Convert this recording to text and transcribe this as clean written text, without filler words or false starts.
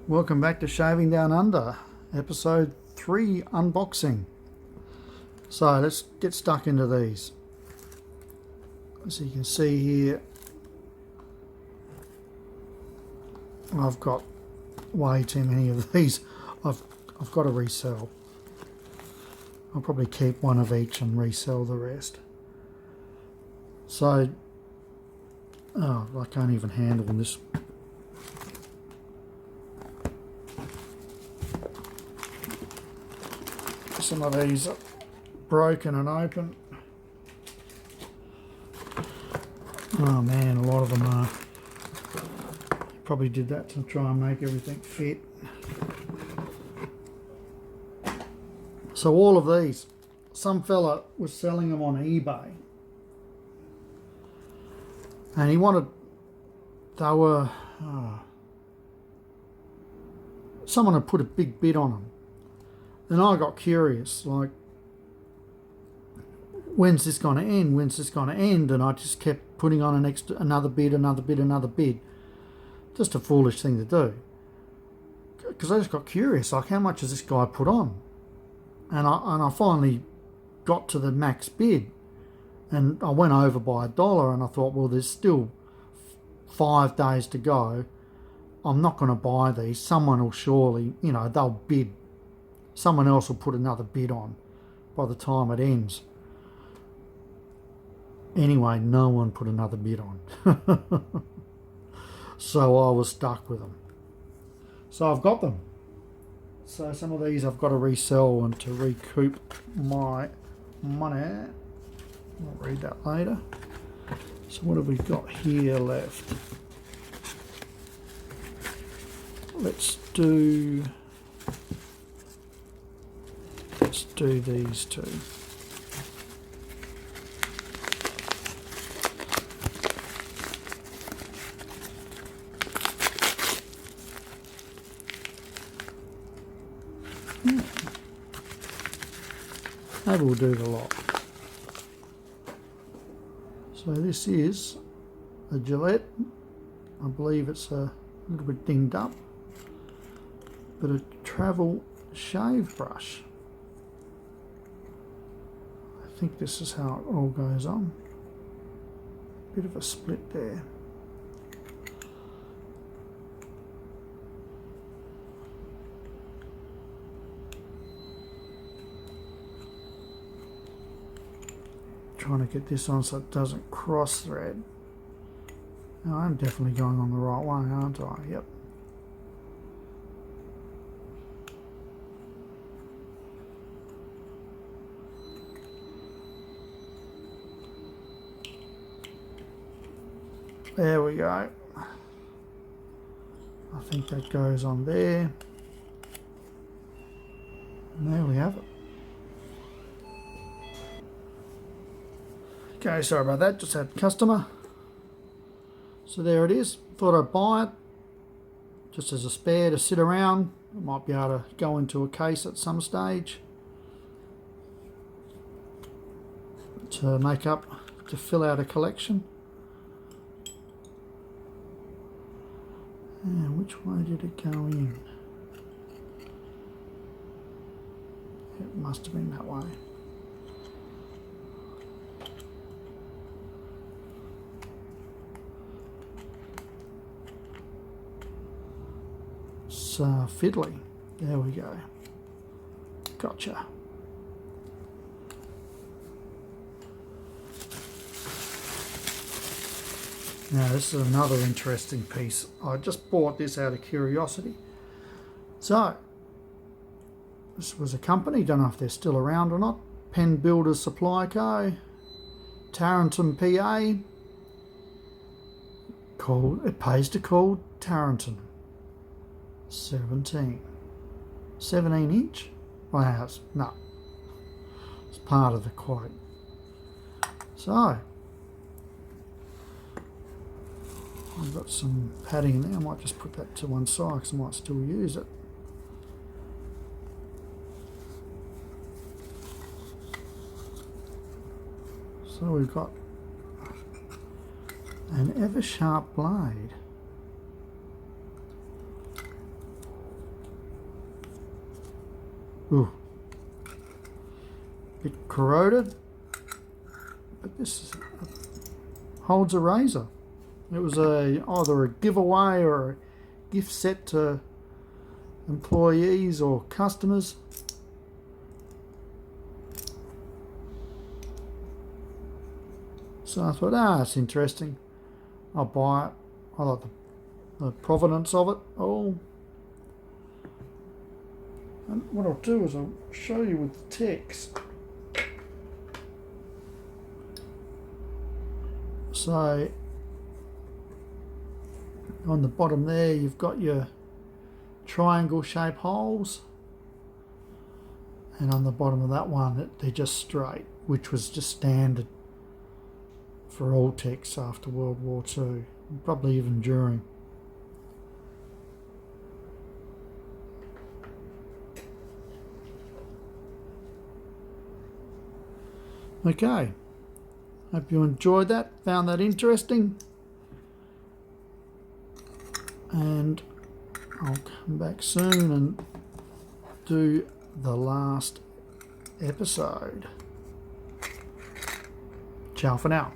Welcome back to Shaving Down Under, episode 3 unboxing. So let's get stuck into these. As you can see here, I've got way too many of these. I've got to resell. I'll probably keep one of each and resell the rest. So, I can't even handle this. Some of these are broken and open. Oh man, a lot of them are. Probably did that to try and make everything fit. So all of these, some fella was selling them on eBay. And he wanted, someone had put a big bid on them. And I got curious, like, when's this going to end? When's this going to end? And I just kept putting on another bid. Just a foolish thing to do. Because I just got curious, like, how much has this guy put on? And I finally got to the max bid. And I went over by $1, and I thought, well, there's still 5 days to go. I'm not going to buy these. Someone will surely, they'll bid. Someone else will put another bid on by the time it ends. Anyway, no one put another bid on. So I was stuck with them. So I've got them. So some of these I've got to resell and to recoup my money. I'll read that later. So what have we got here left? Let's do these two. That will do the lot. So this is a Gillette. I believe it's a little bit dinged up, but a travel shave brush. I think this is how it all goes on. Bit of a split there. Trying to get this on so it doesn't cross thread. Now, I'm definitely going on the right way, aren't I? Yep. There we go. I think that goes on there. And there we have it. Okay, sorry about that, just had a customer. So there it is. Thought I'd buy it just as a spare to sit around. I might be able to go into a case at some stage to fill out a collection. And which way did it go in? It must have been that way. It's fiddly. There we go. Gotcha. Now this is another interesting piece. I just bought this out of curiosity. So, this was a company, don't know if they're still around or not. Pen Builders Supply Co. Tarentum, PA. It pays to call Tarentum. 17 inch? Wow, no. It's part of the quote. So, I've got some padding there. I might just put that to one side because I might still use it. So we've got an ever sharp blade. Ooh. Bit corroded. But this holds a razor. It was either a giveaway or a gift set to employees or customers. So I thought, that's interesting. I'll buy it. I like the provenance of it. Oh. And what I'll do is I'll show you with the text. So on the bottom there you've got your triangle shaped holes, and on the bottom of that one they're just straight, which was just standard for all techs after World War II, probably even during. Okay, hope you enjoyed that, found that interesting, and I'll come back soon and do the last episode. Ciao for now.